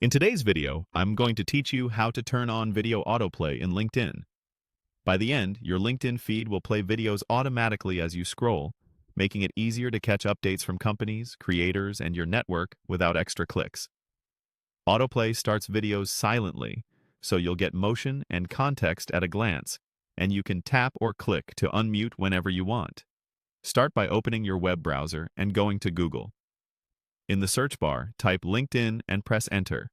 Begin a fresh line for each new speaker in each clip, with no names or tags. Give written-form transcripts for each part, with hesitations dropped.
In today's video, I'm going to teach you how to turn on video autoplay in LinkedIn. By the end, your LinkedIn feed will play videos automatically as you scroll, making it easier to catch updates from companies, creators, and your network without extra clicks. Autoplay starts videos silently, so you'll get motion and context at a glance, and you can tap or click to unmute whenever you want. Start by opening your web browser and going to Google. In the search bar, type LinkedIn and press Enter.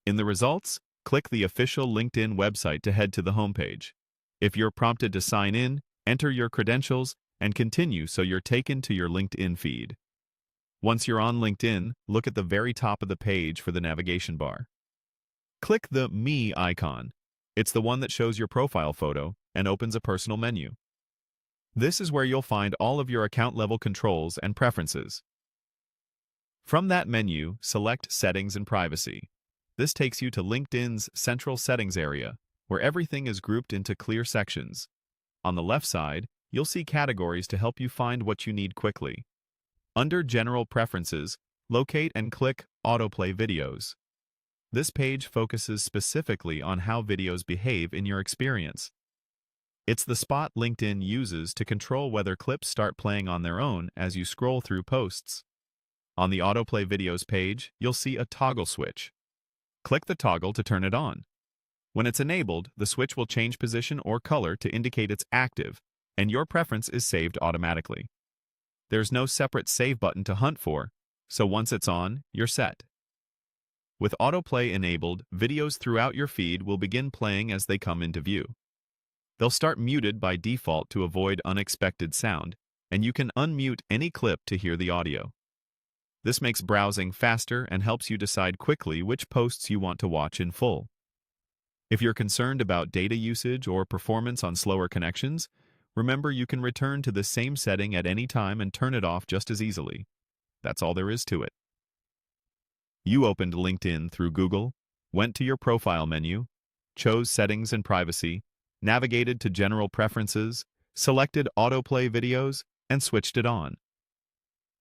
In the results, click the official LinkedIn website to head to the homepage. If you're prompted to sign in, enter your credentials and continue so you're taken to your LinkedIn feed. Once you're on LinkedIn, look at the very top of the page for the navigation bar. Click the Me icon. It's the one that shows your profile photo and opens a personal menu. This is where you'll find all of your account-level controls and preferences. From that menu, select Settings and Privacy. This takes you to LinkedIn's central settings area, where everything is grouped into clear sections. On the left side, you'll see categories to help you find what you need quickly. Under General Preferences, locate and click Autoplay Videos. This page focuses specifically on how videos behave in your experience. It's the spot LinkedIn uses to control whether clips start playing on their own as you scroll through posts. On the Autoplay Videos page, you'll see a toggle switch. Click the toggle to turn it on. When it's enabled, the switch will change position or color to indicate it's active, and your preference is saved automatically. There's no separate save button to hunt for, so once it's on, you're set. With Autoplay enabled, videos throughout your feed will begin playing as they come into view. They'll start muted by default to avoid unexpected sound, and you can unmute any clip to hear the audio. This makes browsing faster and helps you decide quickly which posts you want to watch in full. If you're concerned about data usage or performance on slower connections, remember you can return to the same setting at any time and turn it off just as easily. That's all there is to it. You opened LinkedIn through Google, went to your profile menu, chose Settings and Privacy, navigated to General Preferences, selected Autoplay Videos, and switched it on.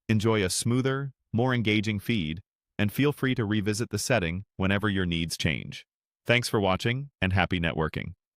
Enjoy a smoother, more engaging feed, and feel free to revisit the setting whenever your needs change. Thanks for watching, and happy networking.